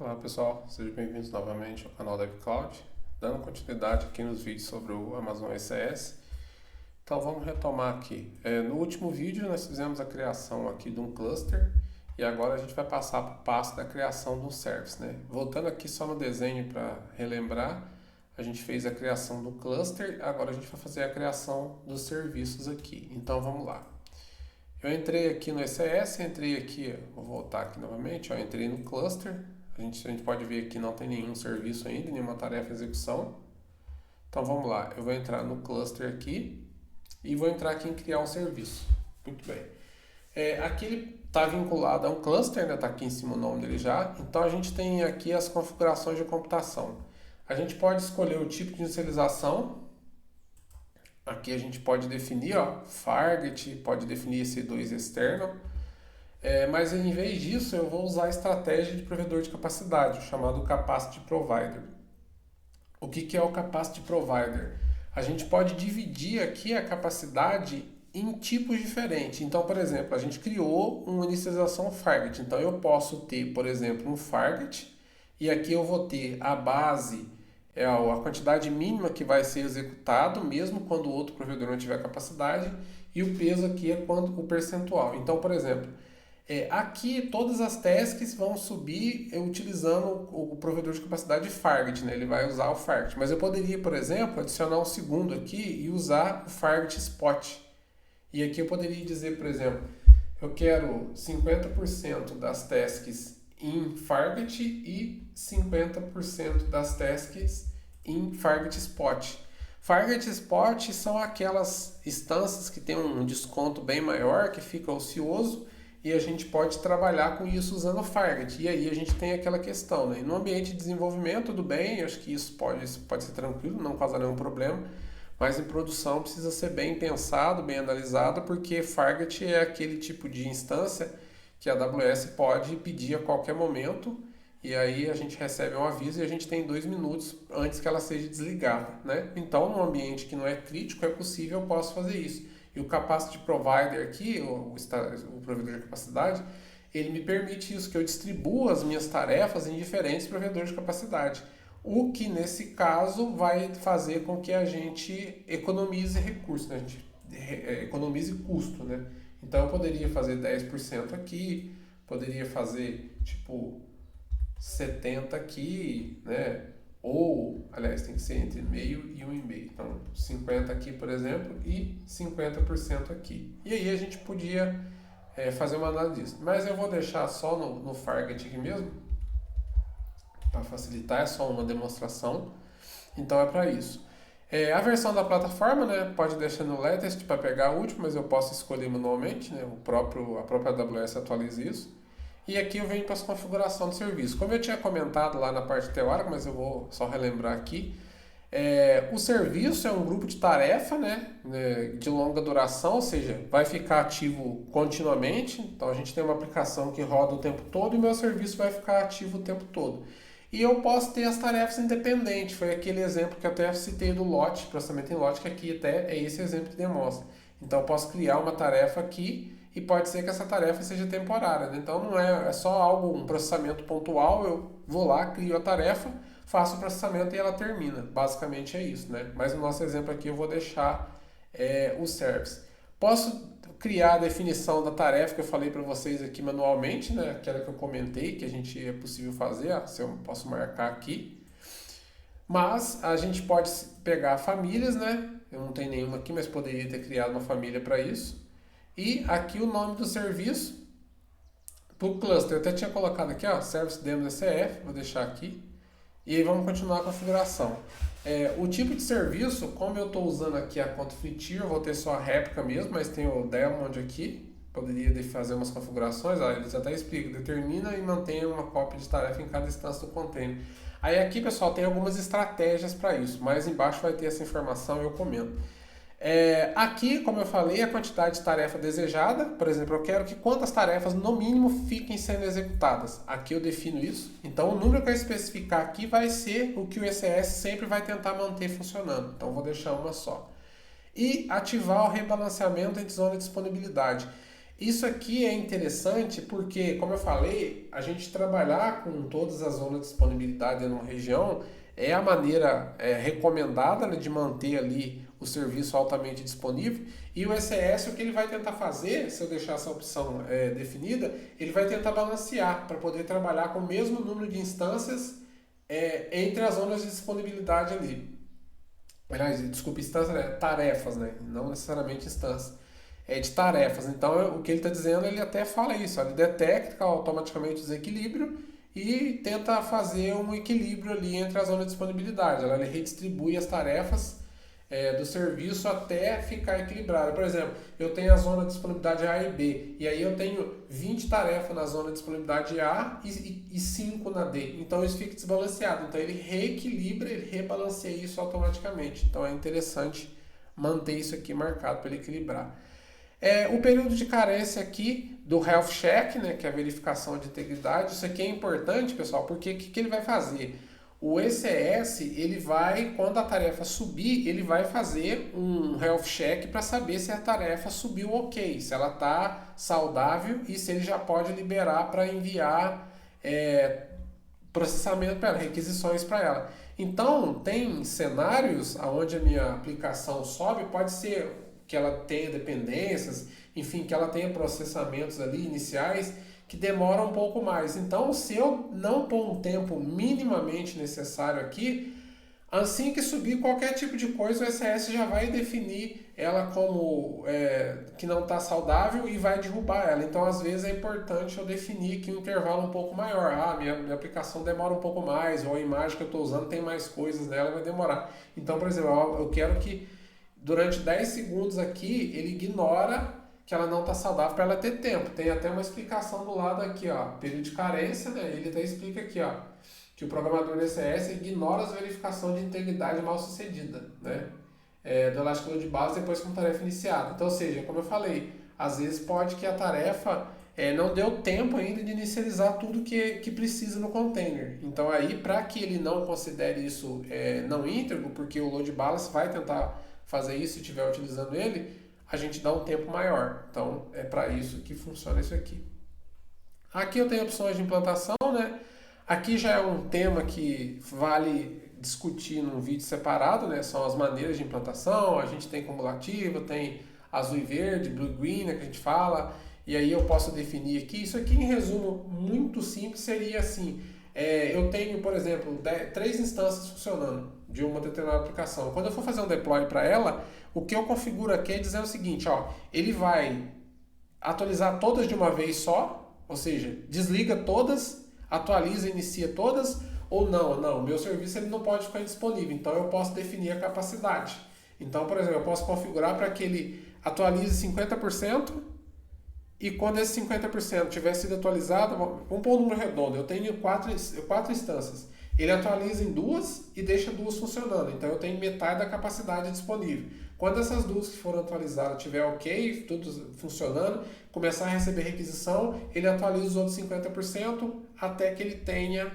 Olá pessoal, sejam bem-vindos novamente ao canal DevCloud, dando continuidade aqui nos vídeos sobre o Amazon ECS. Então vamos retomar aqui. No último vídeo nós fizemos a criação aqui de um cluster e agora a gente vai passar para o passo da criação de um service, né? Voltando aqui só no desenho para relembrar, a gente fez a criação do cluster, agora a gente vai fazer a criação dos serviços aqui. Então vamos lá. Eu entrei aqui no ECS, entrei aqui, vou voltar aqui novamente, entrei no cluster. A gente pode ver que não tem nenhum serviço ainda, nenhuma tarefa em execução. Então vamos lá, eu vou entrar no cluster aqui e vou entrar aqui em criar um serviço. Muito bem. Aqui ele está vinculado a um cluster, né? Está aqui em cima o nome dele já. Então a gente tem aqui as configurações de computação. A gente pode escolher o tipo de inicialização. Aqui a gente pode definir, Fargate, pode definir EC2 externo. Mas em vez disso, eu vou usar a estratégia de provedor de capacidade, o chamado Capacity Provider. O que é o Capacity Provider? A gente pode dividir aqui a capacidade em tipos diferentes. Então, por exemplo, a gente criou uma inicialização Fargate. Então, eu posso ter, por exemplo, um Fargate, e aqui eu vou ter a base, a quantidade mínima que vai ser executado, mesmo quando o outro provedor não tiver capacidade, e o peso aqui é o percentual. Então, por exemplo, aqui todas as tasks vão subir utilizando o provedor de capacidade Fargate, né? Ele vai usar o Fargate. Mas eu poderia, por exemplo, adicionar um segundo aqui e usar o Fargate Spot. E aqui eu poderia dizer, por exemplo, eu quero 50% das tasks em Fargate e 50% das tasks em Fargate Spot. Fargate Spot são aquelas instâncias que tem um desconto bem maior, que fica ocioso, e a gente pode trabalhar com isso usando o Fargate. E aí a gente tem aquela questão, né? No ambiente de desenvolvimento, tudo bem, acho que isso pode ser tranquilo, não causar nenhum problema, mas em produção precisa ser bem pensado, bem analisado, porque Fargate é aquele tipo de instância que a AWS pode pedir a qualquer momento, e aí a gente recebe um aviso e a gente tem 2 minutos antes que ela seja desligada, né? Então, num ambiente que não é crítico, é possível, eu posso fazer isso. E o Capacity Provider aqui, o provedor de capacidade, ele me permite isso, que eu distribua as minhas tarefas em diferentes provedores de capacidade. O que, nesse caso, vai fazer com que a gente economize recursos, né? A gente economize custo, né? Então, eu poderia fazer 10% aqui, poderia fazer, tipo, 70 aqui, né? Ou, aliás, tem que ser entre meio e 1,5. Então, 50 aqui, por exemplo, e 50% aqui. E aí a gente podia fazer uma análise disso. Mas eu vou deixar só no Fargate aqui mesmo, para facilitar, é só uma demonstração. Então é para isso. A versão da plataforma, né, pode deixar no latest para pegar a última, mas eu posso escolher manualmente, né, a própria AWS atualiza isso. E aqui eu venho para as configurações do serviço. Como eu tinha comentado lá na parte teórica, mas eu vou só relembrar aqui, o serviço é um grupo de tarefa, né, de longa duração, ou seja, vai ficar ativo continuamente. Então a gente tem uma aplicação que roda o tempo todo e o meu serviço vai ficar ativo o tempo todo. E eu posso ter as tarefas independentes. Foi aquele exemplo que eu até citei do lote, processamento em lote, que aqui até é esse exemplo que demonstra. Então eu posso criar uma tarefa aqui e pode ser que essa tarefa seja temporária, né? Então não é só um processamento pontual, eu vou lá, crio a tarefa, faço o processamento e ela termina. Basicamente é isso, né? Mas no nosso exemplo aqui eu vou deixar o service. Posso criar a definição da tarefa que eu falei para vocês aqui manualmente, né? Aquela que eu comentei, que é possível fazer, se eu posso marcar aqui. Mas a gente pode pegar famílias, né? Eu não tenho nenhuma aqui, mas poderia ter criado uma família para isso. E aqui o nome do serviço para o cluster. Eu até tinha colocado aqui, Service Demo DCF, vou deixar aqui. E aí vamos continuar a configuração. O tipo de serviço, como eu estou usando aqui a conta FreeTier, eu vou ter só a réplica mesmo, mas tem o Diamond aqui. Poderia fazer umas configurações, eles até explicam, determina e mantém uma cópia de tarefa em cada instância do container. Aí aqui, pessoal, tem algumas estratégias para isso. Mais embaixo vai ter essa informação e eu comento. Aqui, como eu falei, a quantidade de tarefa desejada, por exemplo, eu quero que quantas tarefas no mínimo fiquem sendo executadas. Aqui eu defino isso. Então o número que eu especificar aqui vai ser o que o ECS sempre vai tentar manter funcionando. Então vou deixar uma só. E ativar o rebalanceamento entre zona de disponibilidade. Isso aqui é interessante porque, como eu falei, a gente trabalhar com todas as zonas de disponibilidade numa região é a maneira recomendada, né, de manter ali o serviço altamente disponível. E o ECS, o que ele vai tentar fazer, se eu deixar essa opção definida, ele vai tentar balancear para poder trabalhar com o mesmo número de instâncias entre as zonas de disponibilidade ali. Aliás, desculpa, instância, né? Tarefas, né? Não necessariamente instância. É de tarefas. Então, o que ele está dizendo, ele até fala isso. Ele detecta automaticamente o desequilíbrio e tenta fazer um equilíbrio ali entre a zona de disponibilidade. Ele redistribui as tarefas do serviço até ficar equilibrado. Por exemplo, eu tenho a zona de disponibilidade A e B, e aí eu tenho 20 tarefas na zona de disponibilidade A e 5 na D. Então isso fica desbalanceado. Então ele reequilibra, ele rebalanceia isso automaticamente. Então é interessante manter isso aqui marcado para ele equilibrar. O período de carência aqui do Health Check, né, que é a verificação de integridade, isso aqui é importante, pessoal, porque o que ele vai fazer? O ECS, ele vai, quando a tarefa subir, ele vai fazer um health check para saber se a tarefa subiu ok, se ela está saudável e se ele já pode liberar para enviar processamento para ela, requisições para ela. Então, tem cenários onde a minha aplicação sobe, pode ser que ela tenha dependências, enfim, que ela tenha processamentos ali iniciais que demoram um pouco mais. Então, se eu não pôr um tempo minimamente necessário aqui, assim que subir qualquer tipo de coisa, o ECS já vai definir ela como que não está saudável e vai derrubar ela. Então, às vezes, é importante eu definir que um intervalo um pouco maior. Minha aplicação demora um pouco mais, ou a imagem que eu estou usando tem mais coisas nela, vai demorar. Então, por exemplo, eu quero que durante 10 segundos aqui, ele ignora que ela não está saudável para ela ter tempo. Tem até uma explicação do lado aqui, ó, período de carência, né? Ele até explica aqui, ó, que o programador do ECS ignora as verificações de integridade mal sucedida, né? Do Elastic Load Balance depois com tarefa iniciada. Então, ou seja, como eu falei, às vezes pode que a tarefa não deu tempo ainda de inicializar tudo que precisa no container. Então aí, para que ele não considere isso não íntegro, porque o Load Balance vai tentar fazer isso se estiver utilizando ele, a gente dá um tempo maior. Então, é para isso que funciona isso aqui. Aqui eu tenho opções de implantação, né? Aqui já é um tema que vale discutir num vídeo separado, né? São as maneiras de implantação. A gente tem cumulativo, tem azul e verde, blue e green, né, que a gente fala. E aí eu posso definir aqui. Isso aqui, em resumo, muito simples, seria assim. Eu tenho, por exemplo, 3 instâncias funcionando de uma determinada aplicação. Quando eu for fazer um deploy para ela, o que eu configuro aqui é dizer o seguinte, ó, ele vai atualizar todas de uma vez só, ou seja, desliga todas, atualiza e inicia todas, ou não, o meu serviço ele não pode ficar indisponível, então eu posso definir a capacidade. Então, por exemplo, eu posso configurar para que ele atualize 50%, e quando esse 50% tiver sido atualizado, vamos pôr um número redondo, eu tenho 4 instâncias. Ele atualiza em 2 e deixa 2 funcionando. Então eu tenho metade da capacidade disponível. Quando essas 2 que foram atualizadas tiver ok, tudo funcionando, começar a receber requisição, ele atualiza os outros 50% até que ele tenha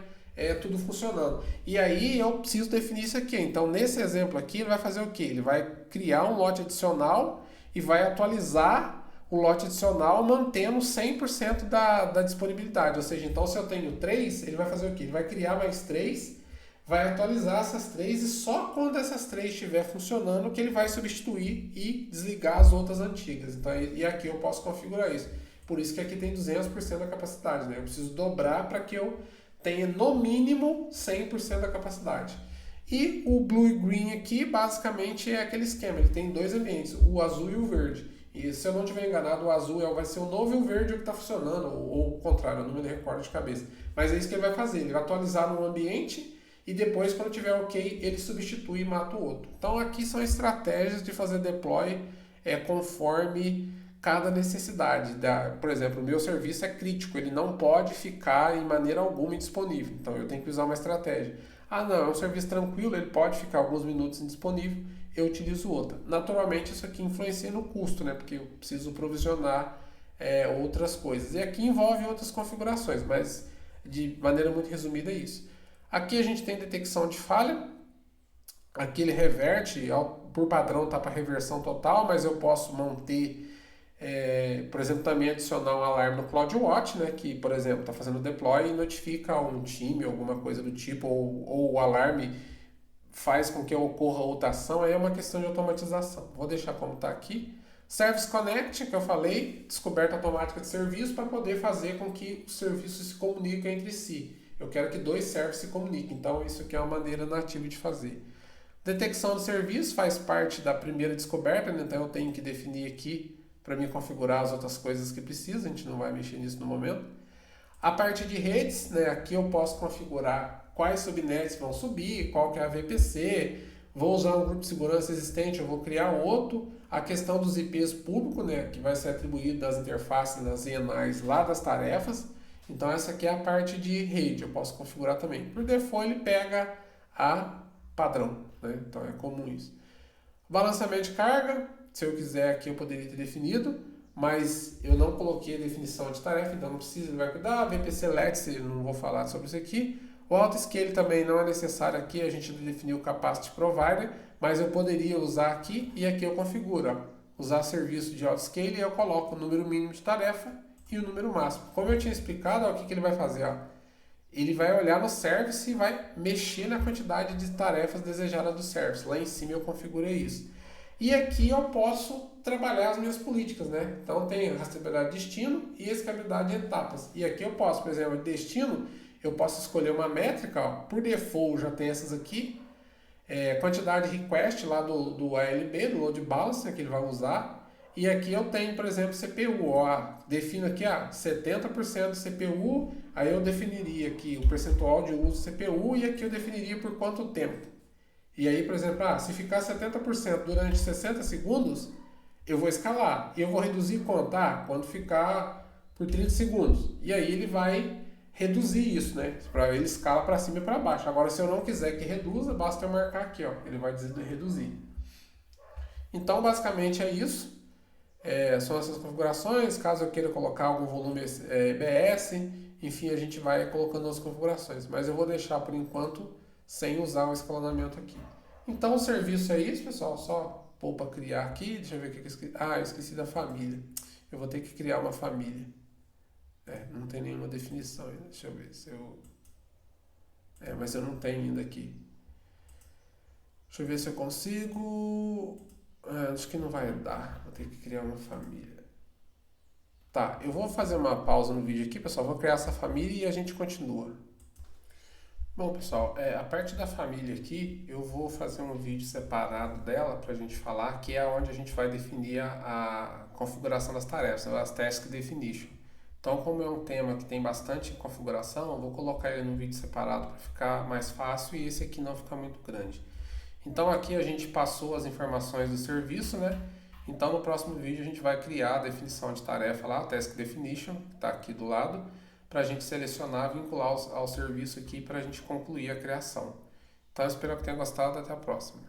tudo funcionando. E aí eu preciso definir isso aqui. Então nesse exemplo aqui ele vai fazer o quê? Ele vai criar um lote adicional e vai atualizar o lote adicional mantendo 100% da disponibilidade. Ou seja, então se eu tenho 3, ele vai fazer o quê? Ele vai criar mais 3, vai atualizar essas 3 e só quando essas 3 estiver funcionando que ele vai substituir e desligar as outras antigas. Então, e aqui eu posso configurar isso. Por isso que aqui tem 200% da capacidade, né? Eu preciso dobrar para que eu tenha no mínimo 100% da capacidade. E o Blue e Green aqui basicamente é aquele esquema, ele tem 2 ambientes, o azul e o verde. E se eu não estiver enganado, o azul vai ser o novo e o verde é o que está funcionando, ou o contrário, eu não me recordo de cabeça. Mas é isso que ele vai fazer, ele vai atualizar num ambiente e depois, quando tiver ok, ele substitui e mata o outro. Então aqui são estratégias de fazer deploy conforme cada necessidade. Por exemplo, o meu serviço é crítico, ele não pode ficar em maneira alguma indisponível. Então eu tenho que usar uma estratégia. Não, é um serviço tranquilo, ele pode ficar alguns minutos indisponível, eu utilizo outra. Naturalmente isso aqui influencia no custo, né? Porque eu preciso provisionar outras coisas. E aqui envolve outras configurações, mas de maneira muito resumida é isso. Aqui a gente tem detecção de falha. Aqui ele reverte, por padrão está para reversão total, mas eu posso manter Por exemplo, também adicionar um alarme no CloudWatch, né, que, por exemplo, está fazendo deploy e notifica um time, alguma coisa do tipo, ou o alarme faz com que ocorra outra ação, aí é uma questão de automatização. Vou deixar como está aqui. Service Connect, que eu falei, descoberta automática de serviço para poder fazer com que os serviços se comuniquem entre si. Eu quero que dois serviços se comuniquem, então isso aqui é uma maneira nativa de fazer. Detecção de serviço faz parte da primeira descoberta, né? Então eu tenho que definir aqui para me configurar as outras coisas que precisa, a gente não vai mexer nisso no momento. A parte de redes, né? Aqui eu posso configurar quais subnets vão subir, qual que é a VPC, vou usar um grupo de segurança existente, eu vou criar outro. A questão dos IPs públicos, né? Que vai ser atribuído das interfaces, das ENIs lá das tarefas. Então essa aqui é a parte de rede, eu posso configurar também. Por default ele pega a padrão, né? Então é comum isso. Balanceamento de carga, se eu quiser aqui eu poderia ter definido, mas eu não coloquei a definição de tarefa, então não precisa, ele vai cuidar. VPC LETS, não vou falar sobre isso aqui. O autoscale também não é necessário aqui, a gente definiu o capacity provider, mas eu poderia usar aqui e aqui eu configuro. Ó, usar serviço de autoscale e eu coloco o número mínimo de tarefa e o número máximo. Como eu tinha explicado, ó, o que ele vai fazer? Ó? Ele vai olhar no service e vai mexer na quantidade de tarefas desejadas do service. Lá em cima eu configurei isso. E aqui eu posso trabalhar as minhas políticas, né? Então tem rastreabilidade de destino e escalabilidade de etapas. E aqui eu posso, por exemplo, destino, eu posso escolher uma métrica, ó, por default já tem essas aqui, quantidade de request lá do ALB, do Load Balancer, que ele vai usar. E aqui eu tenho, por exemplo, CPU, ó, defino aqui 70% de CPU, aí eu definiria aqui o percentual de uso de CPU e aqui eu definiria por quanto tempo. E aí, por exemplo, se ficar 70% durante 60 segundos, eu vou escalar. E eu vou reduzir quanto? Quando ficar por 30 segundos. E aí ele vai reduzir isso, né? Ele escala para cima e para baixo. Agora, se eu não quiser que reduza, basta eu marcar aqui, ó. Ele vai dizer reduzir. Então, basicamente é isso. São essas configurações. Caso eu queira colocar algum volume EBS, enfim, a gente vai colocando as configurações. Mas eu vou deixar por enquanto sem usar o escalonamento aqui. Então o serviço é isso, pessoal. Só pôr para criar aqui. Deixa eu ver o que eu esqueci. Eu esqueci da família. Eu vou ter que criar uma família. Não tem nenhuma definição ainda. Deixa eu ver se eu... mas eu não tenho ainda aqui. Deixa eu ver se eu consigo... acho que não vai dar. Vou ter que criar uma família. Tá, eu vou fazer uma pausa no vídeo aqui, pessoal. Vou criar essa família e a gente continua. Bom, pessoal, a parte da família aqui, eu vou fazer um vídeo separado dela para a gente falar, que é onde a gente vai definir a configuração das tarefas, as Task Definition. Então, como é um tema que tem bastante configuração, eu vou colocar ele num vídeo separado para ficar mais fácil e esse aqui não ficar muito grande. Então, aqui a gente passou as informações do serviço, né? Então, no próximo vídeo a gente vai criar a definição de tarefa lá, Task Definition, que está aqui do lado, para a gente selecionar, vincular ao serviço aqui para a gente concluir a criação. Então, eu espero que tenha gostado. Até a próxima.